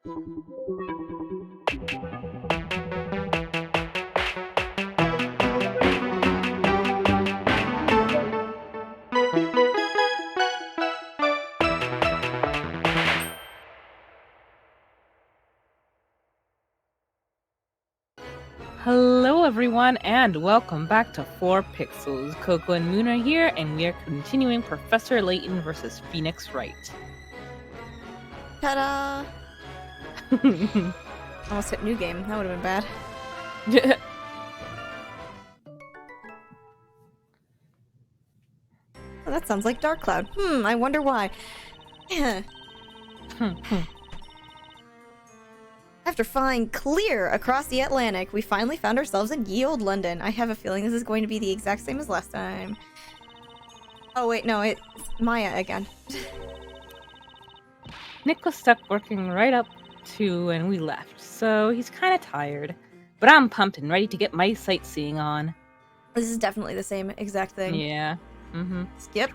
Hello everyone and welcome back to 4 Pixels. Coco and Moon are here and we are continuing Professor Layton versus Phoenix Wright. Ta-da! Almost hit new game. That would have been bad. Oh, that sounds like Dark Cloud. I wonder why. After flying clear across the Atlantic, we finally found ourselves in ye old London. I have a feeling this is going to be the exact same as last time. Oh wait, no, it's Maya again. Nick was stuck working right up to when we left, so he's kind of tired. But I'm pumped and ready to get my sightseeing on. This is definitely the same exact thing. Yeah. Skip.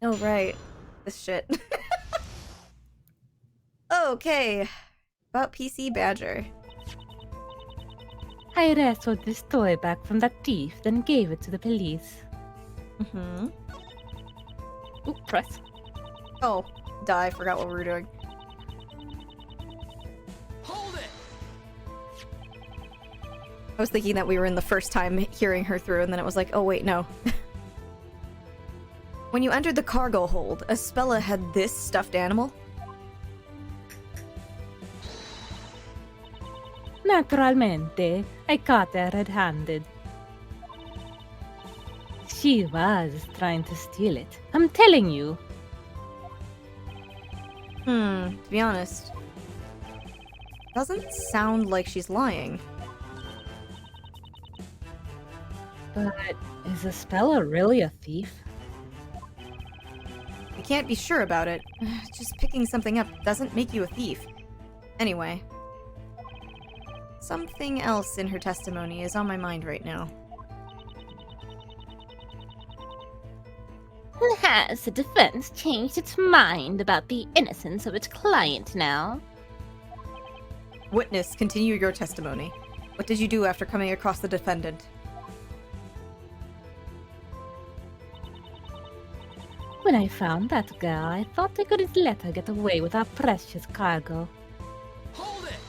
Oh, right. This shit. Okay. About PC Badger. I wrestled this toy back from that thief, then gave it to the police. Ooh, press. Oh, duh, I forgot what we were doing. Hold it! I was thinking that we were in the first time hearing her through, and then it was like, oh wait, no. When you entered the cargo hold, Espella had this stuffed animal? Naturalmente, I caught her red-handed. She was trying to steal it. I'm telling you. To be honest. Doesn't sound like she's lying. But is Espella really a thief? You can't be sure about it. Just picking something up doesn't make you a thief. Anyway. Something else in her testimony is on my mind right now. Has the defense changed its mind about the innocence of its client now? Witness, continue your testimony. What did you do after coming across the defendant? When I found that girl, I thought I couldn't let her get away with our precious cargo. Hold it!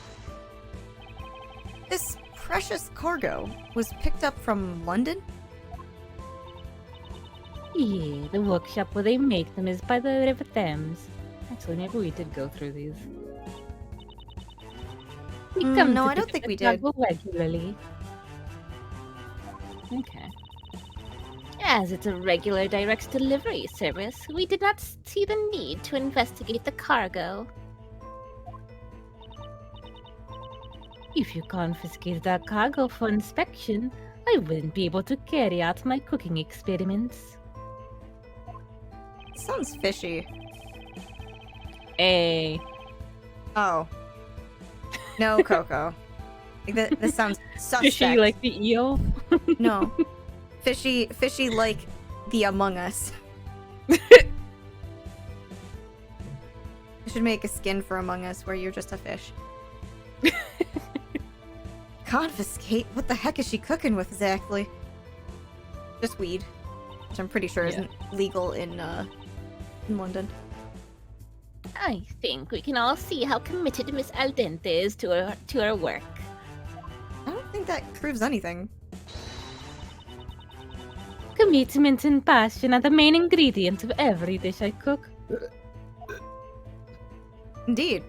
This precious cargo was picked up from London? Yeah, the workshop where they make them is by the River Thames. Actually, maybe we did go through these. We come no, to I don't pick think up we the did. cargo regularly. Okay. As it's a regular direct delivery service, we did not see the need to investigate the cargo. If you confiscated our cargo for inspection, I wouldn't be able to carry out my cooking experiments. Sounds fishy. Hey. Oh. No, Coco. This sounds suspect. Fishy like the eel? No. Fishy like the Among Us. I should make a skin for Among Us where you're just a fish. Confiscate? What the heck is she cooking with exactly? Just weed, which I'm pretty sure isn't legal in London. I think we can all see how committed Miss Al Dente is to her work. I don't think that proves anything. Commitment and passion are the main ingredients of every dish I cook. Indeed.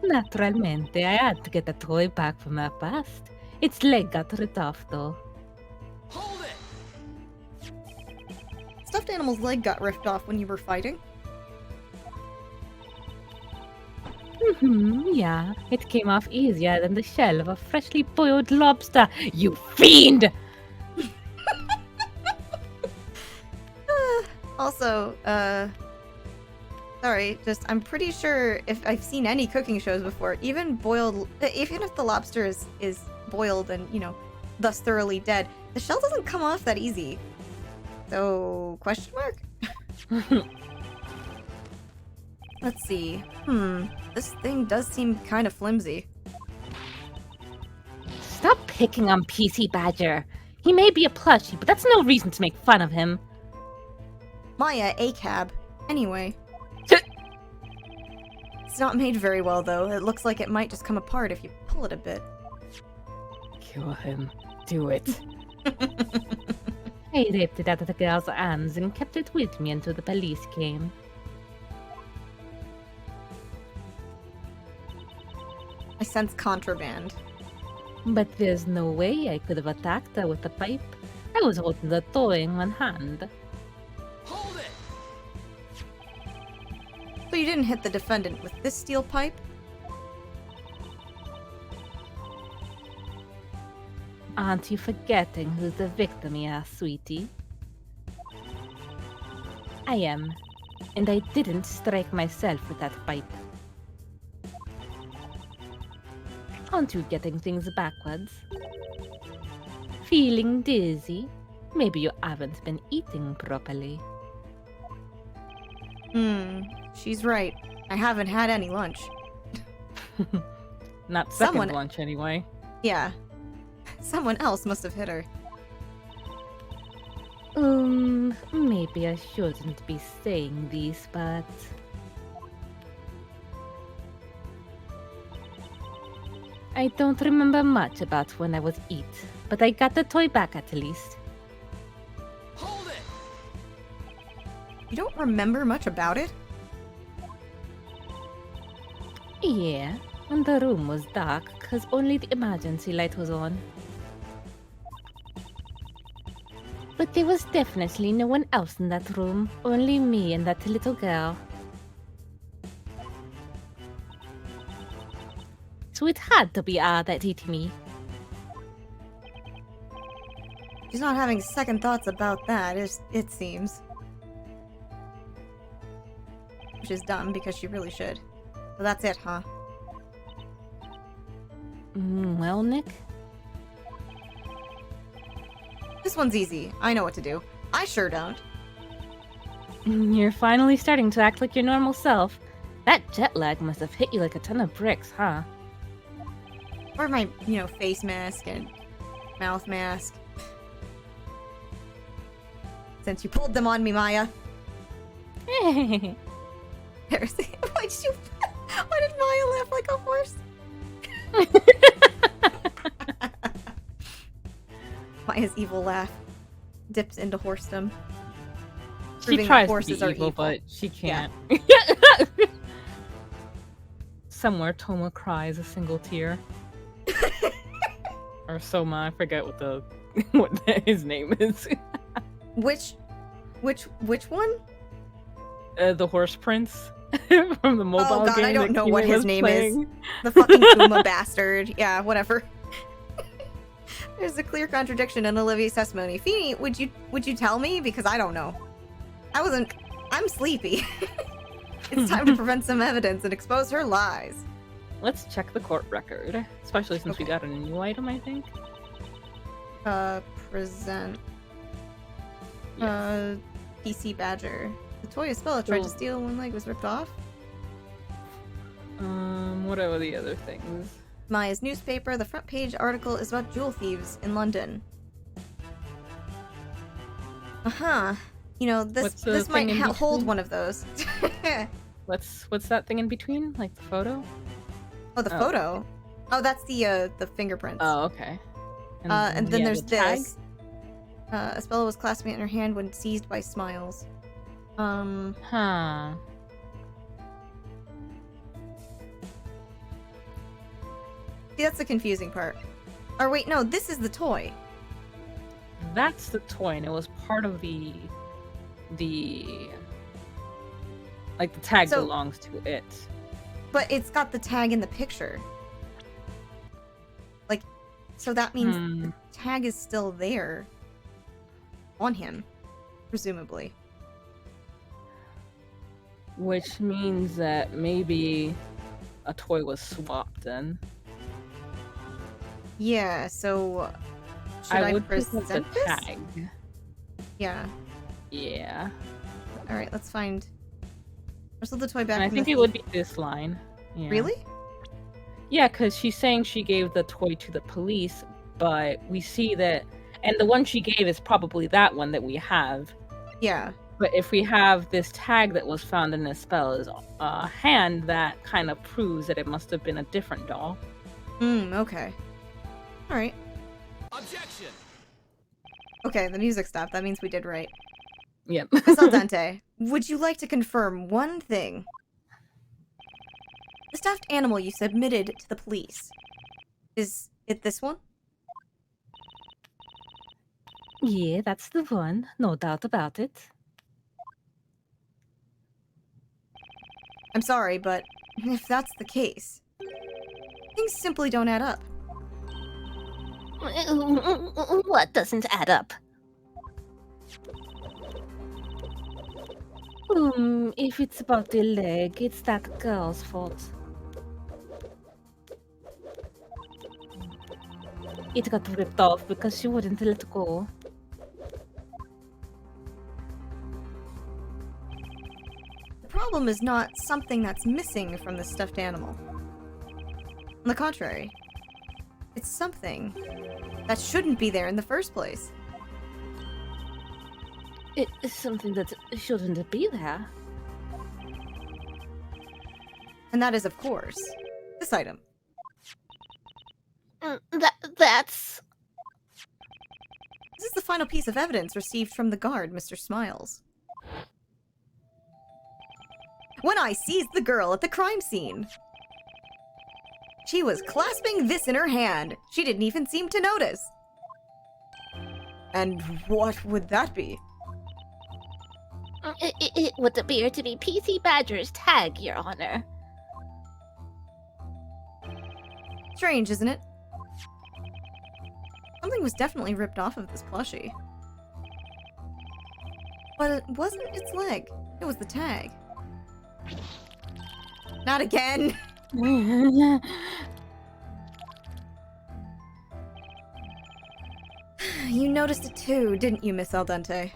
Naturalmente, I had to get the toy back from our past. Its leg got ripped off, though. Hold it! Stuffed animal's leg got ripped off when you were fighting. Yeah. It came off easier than the shell of a freshly boiled lobster, you fiend! Also, sorry, I'm pretty sure if I've seen any cooking shows before, even if the lobster is boiled and, thus thoroughly dead, the shell doesn't come off that easy. So, question mark? Let's see. This thing does seem kind of flimsy. Stop picking on PC Badger. He may be a plushie, but that's no reason to make fun of him. Maya, a cab. Anyway. It's not made very well, though. It looks like it might just come apart if you pull it a bit. Kill him. Do it. I ripped it out of the girl's hands and kept it with me until the police came. I sense contraband. But there's no way I could have attacked her with the pipe. I was holding the toy in one hand. Hold it! So you didn't hit the defendant with this steel pipe? Aren't you forgetting who's the victim here, sweetie? I am. And I didn't strike myself with that pipe. Aren't you getting things backwards? Feeling dizzy? Maybe you haven't been eating properly. She's right. I haven't had any lunch. Not second Someone- lunch, anyway. Yeah. Someone else must have hit her. Maybe I shouldn't be saying this, but... I don't remember much about when I was eat, but I got the toy back at least. Hold it! You don't remember much about it? Yeah, and the room was dark because only the emergency light was on. But there was definitely no one else in that room, only me and that little girl. So it had to be her that hit me. She's not having second thoughts about that, it seems. Which is dumb, because she really should. So that's it, huh? Well, Nick, This one's easy. I know what to do. I sure don't. you're finally starting to act like your normal self. That jet lag must have hit you like a ton of bricks, huh? Or my, face mask and mouth mask. Since you pulled them on me, Maya. Why did Maya laugh like a horse? Maya's evil laugh dips into horsedom. She Proving that tries to horses be are evil, but she can't. Somewhere Toma cries a single tear. Or Soma, I forget what his name is. Which one? The horse prince from the mobile Oh god, game. I don't that know Kimi what his was name playing. is. The fucking Kuma bastard. Yeah, whatever. There's a clear contradiction in Olivia's testimony. Feeny, would you tell me? Because I don't know. I'm sleepy. It's time to prevent some evidence and expose her lies. Let's check the court record, especially since we got a new item, I think. Present. Yes. PC Badger. The toy Spella tried to steal, one leg was ripped off. What are the other things? Maya's newspaper, the front page article is about jewel thieves in London. Uh-huh. What's the This might thing in hold between? one of those. What's that thing in between? Like the photo? Oh, the photo? Oh, that's the fingerprints. Oh, okay. And then yeah, there's the tag? this. Espella was clasping it in her hand when seized by Smiles. Huh. See, that's the confusing part. Or wait, no, this is the toy. That's the toy, and it was part of the like the tag So- belongs to it. But it's got the tag in the picture. Like, so that means the tag is still there. On him. Presumably. Which means that maybe a toy was swapped then. Yeah, so... Should I would pick up the present this? tag. Yeah. Yeah. All right, let's find. Wrestle the toy back. And I from think the it would be this line. Yeah. Really? Yeah, because she's saying she gave the toy to the police, but we see that, and the one she gave is probably that one that we have. Yeah. But if we have this tag that was found in Espella's hand, that kind of proves that it must have been a different doll. Okay. All right. Objection! Okay, the music stopped. That means we did right. Yep. Miss Al Dente, would you like to confirm one thing? The stuffed animal you submitted to the police. Is it this one? Yeah, that's the one. No doubt about it. I'm sorry, but if that's the case, things simply don't add up. What doesn't add up? If it's about the leg, it's that girl's fault. It got ripped off because she wouldn't let go. The problem is not something that's missing from the stuffed animal. On the contrary, it's something that shouldn't be there in the first place. It is something that shouldn't be there. And that is, of course, this item. That's... This is the final piece of evidence received from the guard, Mr. Smiles. When I seized the girl at the crime scene, she was clasping this in her hand. She didn't even seem to notice. And what would that be? It would appear to be PC Badger's tag, Your Honor. Strange, isn't it? Something was definitely ripped off of this plushie. But it wasn't its leg. It was the tag. Not again! You noticed it too, didn't you, Miss Al Dente?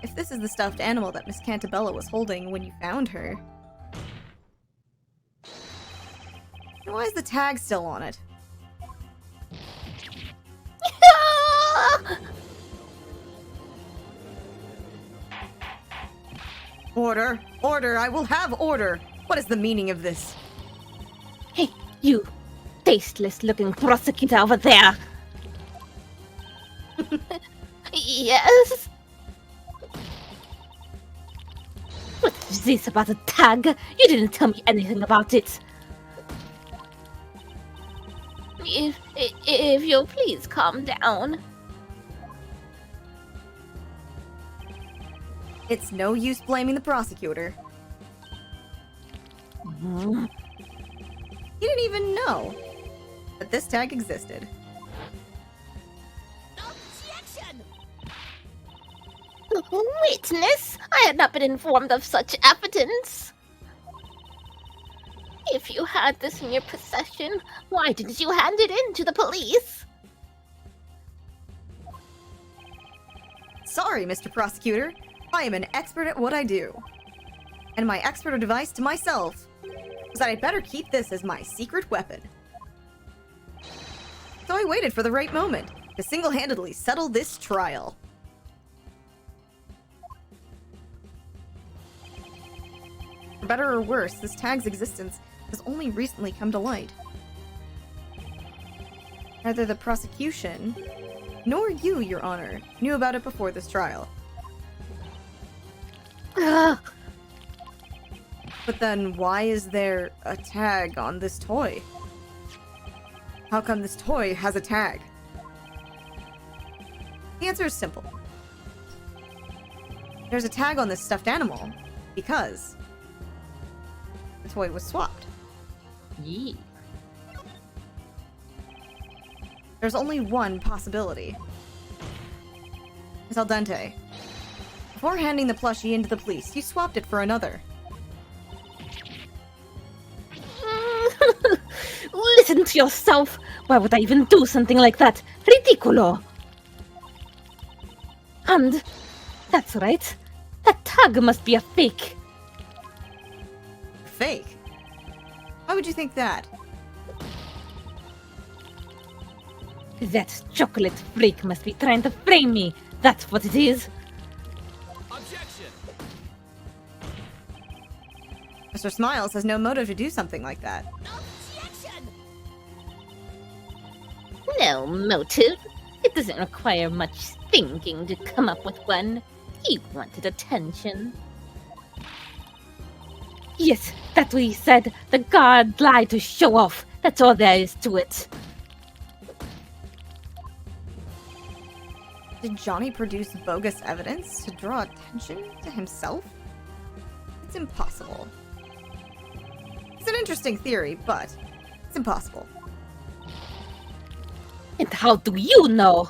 If this is the stuffed animal that Miss Cantabella was holding when you found her, then why is the tag still on it? Order! Order! I will have order! What is the meaning of this? Hey, you tasteless-looking prosecutor over there! Yes? What is this about a tag? You didn't tell me anything about it. If you'll please calm down. It's no use blaming the prosecutor. You didn't even know that this tag existed. Objection! Witness, I had not been informed of such evidence. If you had this in your possession, why didn't you hand it in to the police? Sorry, Mr. Prosecutor. I am an expert at what I do. And my expert advice to myself was that I'd better keep this as my secret weapon. So I waited for the right moment to single-handedly settle this trial. For better or worse, this tag's existence has only recently come to light. Neither the prosecution nor you, Your Honor, knew about it before this trial. Ugh. But then why is there a tag on this toy? How come this toy has a tag? The answer is simple. There's a tag on this stuffed animal because the toy was swapped. Yee. There's only one possibility. Ms. Al Dente, before handing the plushie into the police, you swapped it for another. Listen to yourself. Why would I even do something like that? Ridicolo. And that's right. That tag must be a fake. Fake? Why would you think that? That chocolate freak must be trying to frame me. That's what it is. Objection! Mr. Smiles has no motive to do something like that. Objection! No motive. It doesn't require much thinking to come up with one. He wanted attention. Yes, that's what he said. The guard lied to show off. That's all there is to it. Did Johnny produce bogus evidence to draw attention to himself? It's impossible. It's an interesting theory, but it's impossible. And how do you know?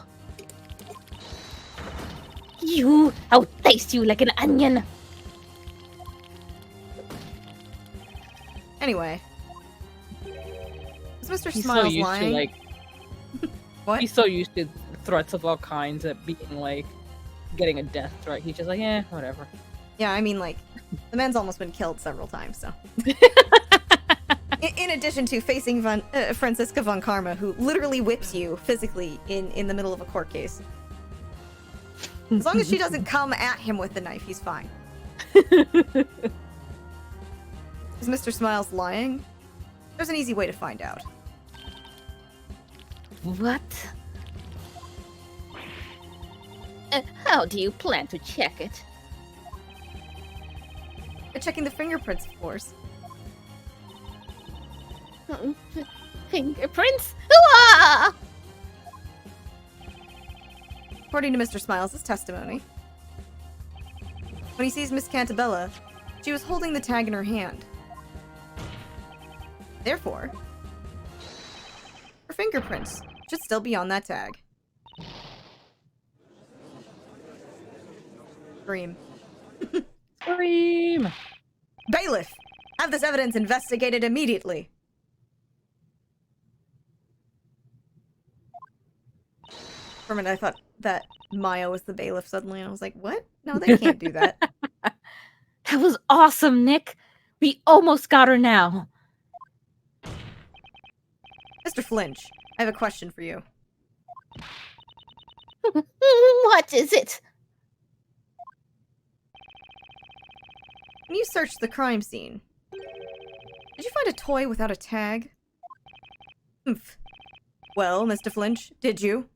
I'll taste you like an onion. Anyway. Is Mr. He's so Smiles used lying? to like. What? He's so used to threats of all kinds at being like getting a death threat. He's just like, whatever. Yeah, I mean, like, the man's almost been killed several times, so. In addition to facing Franziska von Karma, who literally whips you physically in the middle of a court case. As long as she doesn't come at him with the knife, he's fine. Is Mr. Smiles lying? There's an easy way to find out. What? How do you plan to check it? By checking the fingerprints, of course. Fingerprints? Ah! According to Mr. Smiles' testimony, when he sees Miss Cantabella, she was holding the tag in her hand. Therefore, her fingerprints should still be on that tag. Scream. Scream! Bailiff! Have this evidence investigated immediately! For a minute, I thought that Maya was the bailiff suddenly, and I was like, what? No, they can't do that. That was awesome, Nick. We almost got her now. Mr. Flinch, I have a question for you. What is it? When you searched the crime scene, did you find a toy without a tag? Humph. Well, Mr. Flinch, did you?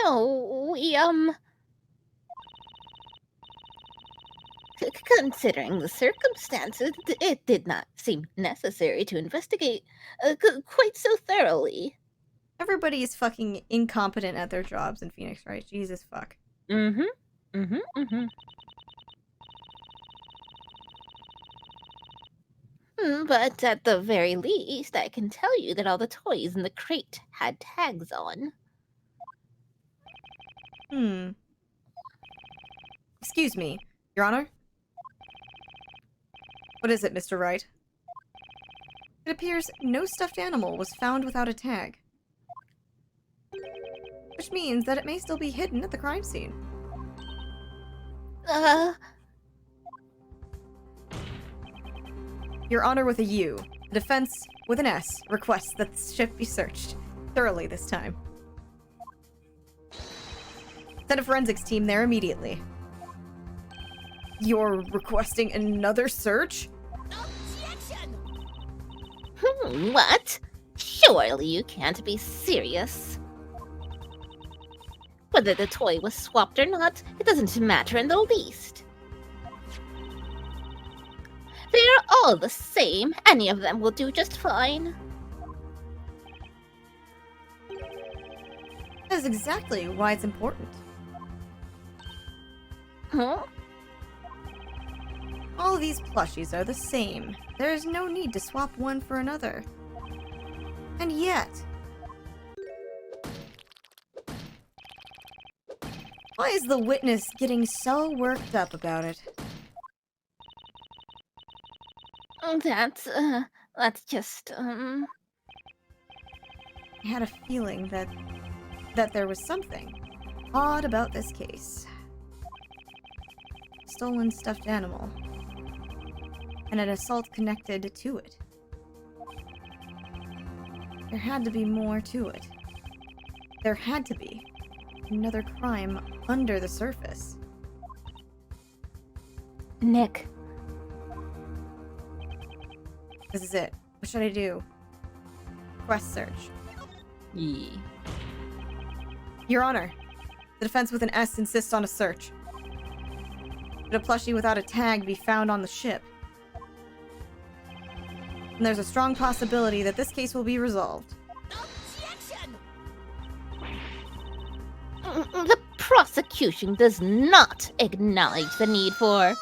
No, we, Considering the circumstances, it did not seem necessary to investigate quite so thoroughly. Everybody is fucking incompetent at their jobs in Phoenix, right? Jesus fuck. Mm-hmm. Mm-hmm. Mm-hmm. But at the very least, I can tell you that all the toys in the crate had tags on. Excuse me, Your Honor? What is it, Mr. Wright? It appears no stuffed animal was found without a tag. Which means that it may still be hidden at the crime scene. Your Honor with a U. The defense with an S requests that the ship be searched thoroughly this time. Send a forensics team there immediately. You're requesting another search? Objection! What? Surely you can't be serious. Whether the toy was swapped or not, it doesn't matter in the least. They're all the same. Any of them will do just fine. That is exactly why it's important. Huh? All of these plushies are the same. There is no need to swap one for another. And yet... why is the witness getting so worked up about it? That's just, I had a feeling that that there was something odd about this case. Stolen stuffed animal. And an assault connected to it. There had to be more to it. There had to be another crime under the surface. Nick, This is it. What should I do? Quest search. Yeah. Your Honor, the defense with an S insists on a search. Could a plushie without a tag be found on the ship? And there's a strong possibility that this case will be resolved. Objection! the prosecution does not acknowledge the need for...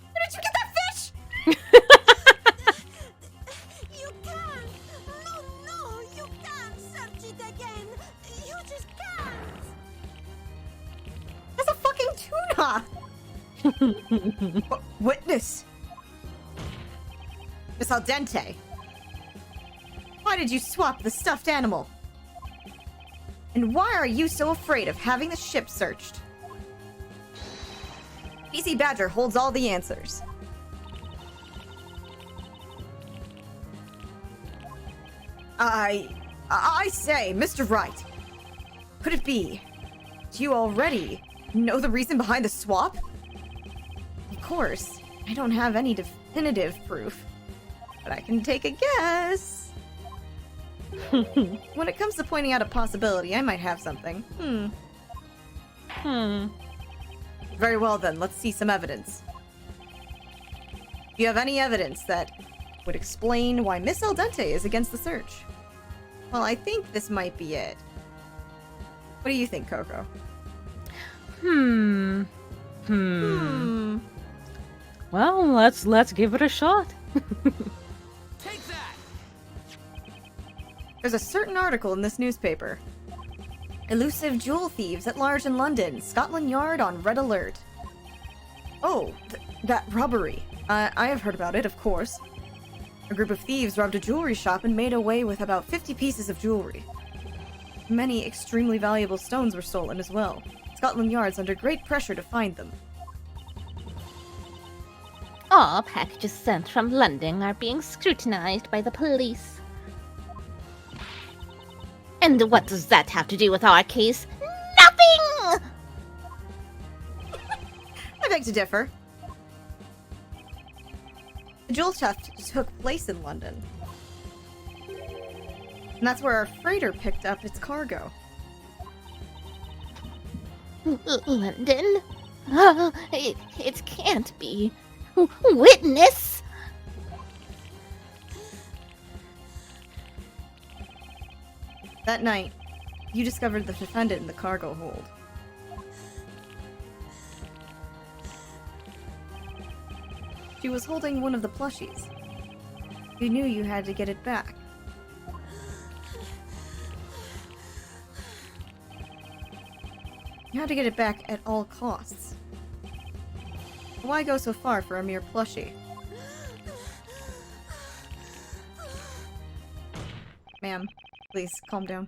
Where did you get that fish? You can't! No, you can't search it again! You just can't! That's a fucking tuna! Witness! Miss Al Dente. Why did you swap the stuffed animal? And why are you so afraid of having the ship searched? PC Badger holds all the answers. I say, Mr. Wright, could it be? Do you already know the reason behind the swap? Of course, I don't have any definitive proof, but I can take a guess. When it comes to pointing out a possibility, I might have something. Very well then, let's see some evidence. Do you have any evidence that would explain why Miss Al Dente is against the search? Well, I think this might be it. What do you think, Coco? Well, let's give it a shot. Take that! There's a certain article in this newspaper. Elusive jewel thieves at large in London. Scotland Yard on red alert. Oh, that robbery. I have heard about it, of course. A group of thieves robbed a jewelry shop and made away with about 50 pieces of jewelry. Many extremely valuable stones were stolen as well. Scotland Yard's under great pressure to find them. All packages sent from London are being scrutinized by the police. And what does that have to do with our case? Nothing! I beg to differ. The jewel theft took place in London. And that's where our freighter picked up its cargo. London? It can't be. Witness! That night, you discovered the defendant in the cargo hold. She was holding one of the plushies. You knew you had to get it back. You had to get it back at all costs. Why go so far for a mere plushie? Ma'am, please calm down.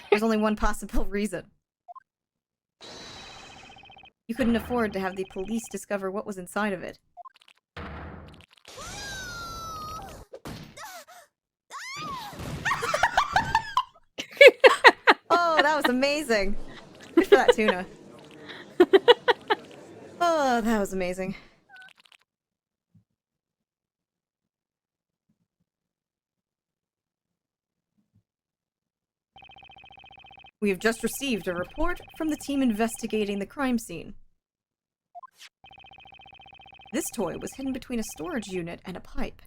There's only one possible reason. You couldn't afford to have the police discover what was inside of it. Oh, that was amazing. Good for that tuna. Oh, that was amazing. We have just received a report from the team investigating the crime scene. This toy was hidden between a storage unit and a pipe.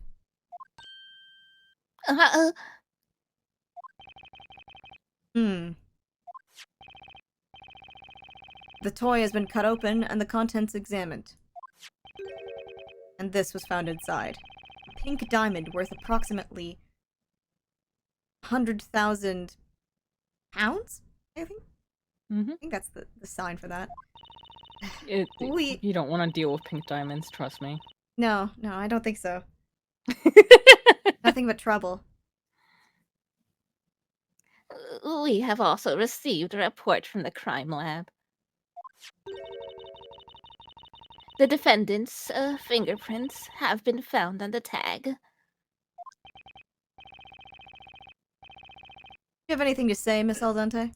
The toy has been cut open and the contents examined. And this was found inside. A pink diamond worth approximately 100,000 pounds, I think? I think that's the sign for that. You don't want to deal with pink diamonds, trust me. No, I don't think so. Nothing but trouble. We have also received a report from the crime lab. The defendant's fingerprints have been found on the tag. Do you have anything to say, Miss Al Dente?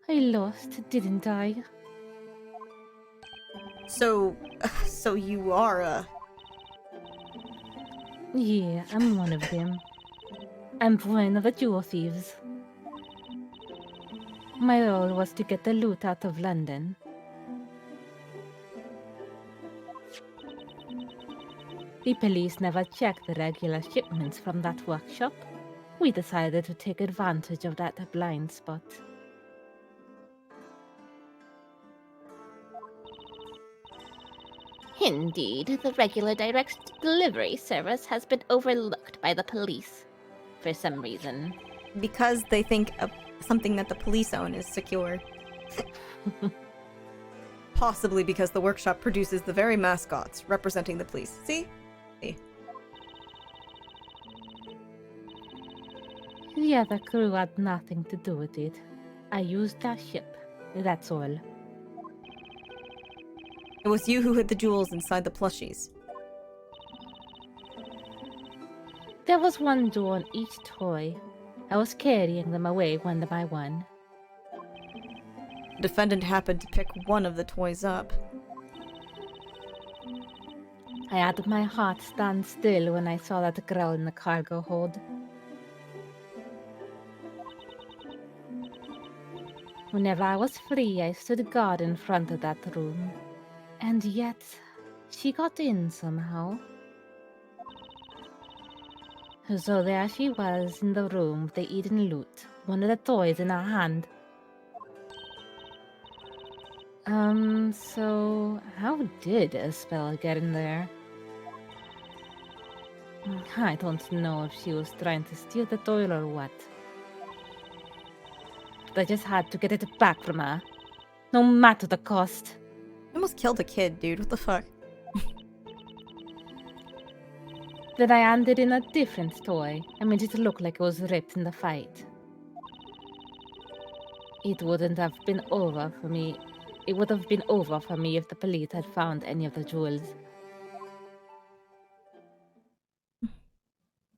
I lost, didn't I? So you are, Yeah, I'm one of them. I'm one of the jewel thieves. My role was to get the loot out of London. The police never checked the regular shipments from that workshop. We decided to take advantage of that blind spot. Indeed, the regular direct delivery service has been overlooked by the police for some reason. because they think something that the police own is secure. Possibly because the workshop produces the very mascots representing the police. See? See. The other crew had nothing to do with it. I used that ship, that's all. It was you who hid the jewels inside the plushies. There was one jewel on each toy. I was carrying them away one by one. The defendant happened to pick one of the toys up. I had my heart stand still when I saw that girl in the cargo hold. Whenever I was free, I stood guard in front of that room. And yet, she got in somehow. So there she was in the room with the Eden loot, one of the toys in her hand. So how did a spell get in there? I don't know if she was trying to steal the toy or what. But I just had to get it back from her, no matter the cost. You almost killed a kid, dude. What the fuck? Then I handed in a different toy and made it look like it was ripped in the fight. It wouldn't have been over for me. It would have been over for me if the police had found any of the jewels.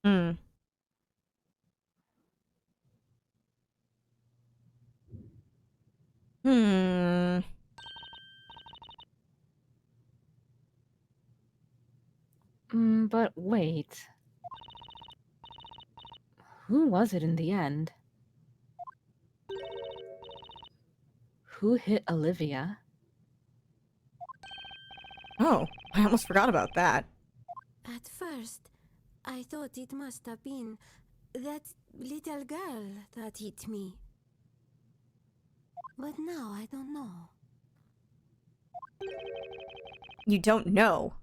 Hmm. Hmm. But wait. Who was it in the end? Who hit Olivia? Oh, I almost forgot about that. At first, I thought it must have been that little girl that hit me. But now I don't know. You don't know.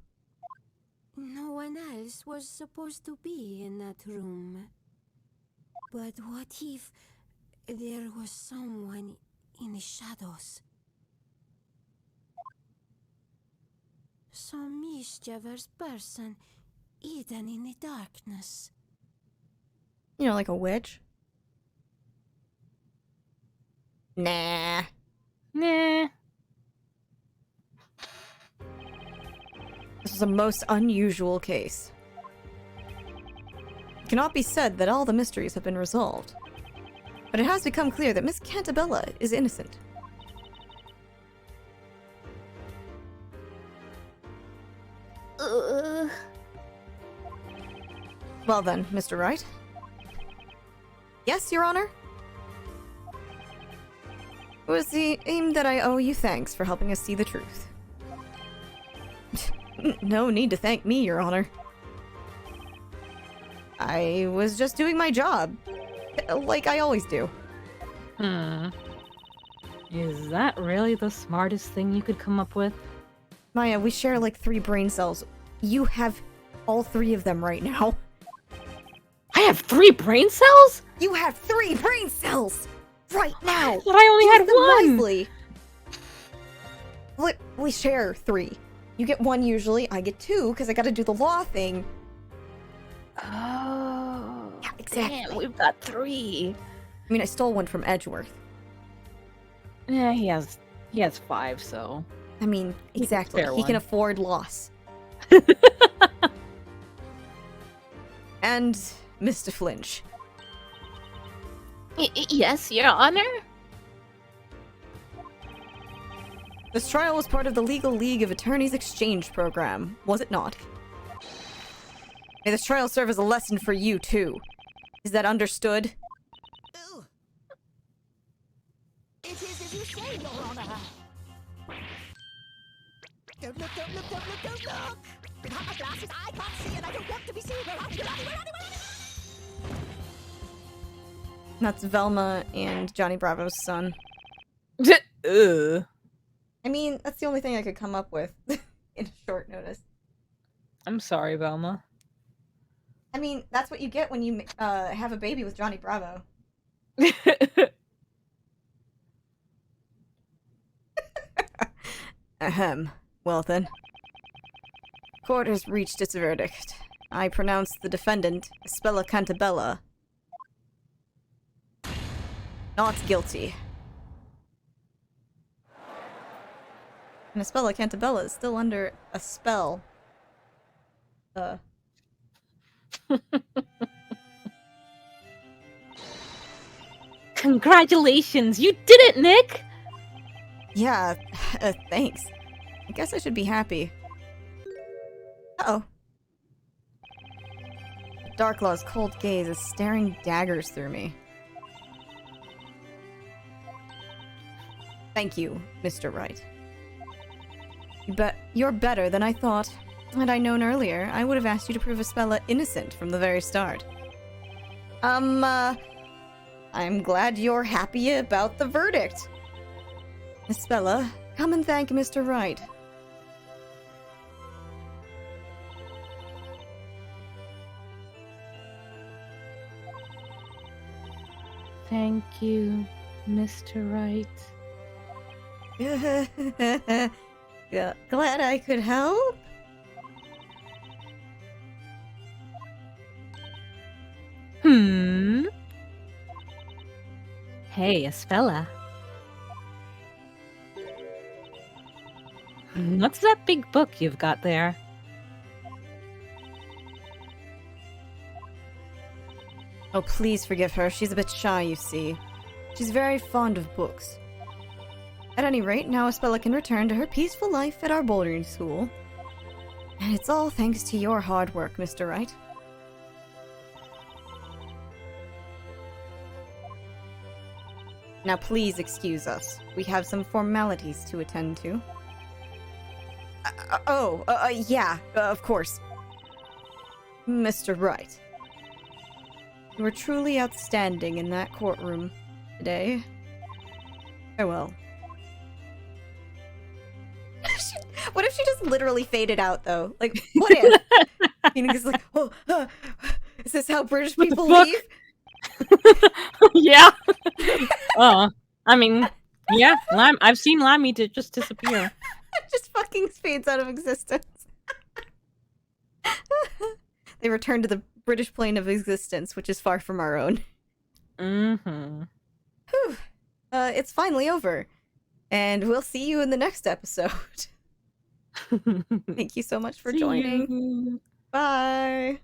No one else was supposed to be in that room. But what if there was someone in the shadows? Some mischievous person hidden in the darkness. You know, like a witch? Nah. Nah. This was a most unusual case. It cannot be said that all the mysteries have been resolved. But it has become clear that Miss Cantabella is innocent. Well then, Mr. Wright. Yes, Your Honor? It was the aim that I owe you thanks for helping us see the truth. No need to thank me, Your Honor. I was just doing my job. Like I always do. Is that really the smartest thing you could come up with? Maya, we share like 3 brain cells. You have all 3 of them right now. I have 3 brain cells? You have 3 brain cells! right now. But I only Use had them one! wisely. We share 3. You get 1 usually. I get 2 because I got to do the law thing. Oh. Yeah, exactly. Damn, we've got 3. I mean, I stole one from Edgeworth. Yeah, he has 5, so. I mean, exactly. spare He can one. afford loss. And Mr. Flinch. Yes, Your Honor? This trial was part of the Legal League of Attorneys Exchange program, was it not? May this trial serve as a lesson for you, too. Is that understood? It is as you say, Your Honor. Don't look, don't look, don't look, don't look! Without my glasses, I can't see, and I don't want to be seen. Where are you? Where are you? Where are you? Where are you? That's Velma and Johnny Bravo's son. Ugh. I mean, that's the only thing I could come up with in short notice. I'm sorry, Velma. I mean, that's what you get when you have a baby with Johnny Bravo. Ahem. Well then. Court has reached its verdict. I pronounce the defendant, Spella Cantabella, not guilty. And Spella Cantabella is still under a spell. Congratulations, you did it, Nick! Yeah, thanks. I guess I should be happy. Uh-oh. Darklaw's cold gaze is staring daggers through me. Thank you, Mr. Wright. But you're better than I thought. Had I known earlier, I would have asked you to prove Espella innocent from the very start. I'm glad you're happy about the verdict. Espella, come and thank Mr. Wright. Thank you, Mr. Wright. Yeah, glad I could help. Hey, Espella. What's that big book you've got there? Oh, please forgive her. She's a bit shy, you see. She's very fond of books. At any rate, now Espella can return to her peaceful life at our bouldering school. And it's all thanks to your hard work, Mr. Wright. Now please excuse us. We have some formalities to attend to. Yeah, of course. Mr. Wright. You were truly outstanding in that courtroom today. Farewell. What if she just literally faded out, though? Like, what if? Phoenix is like, is this how British people leave? Yeah. I mean, yeah. I've seen Lammy just disappear. Just fucking fades out of existence. They return to the British plane of existence, which is far from our own. Mm-hmm. Whew. It's finally over. And we'll see you in the next episode. Thank you so much for joining. You. Bye.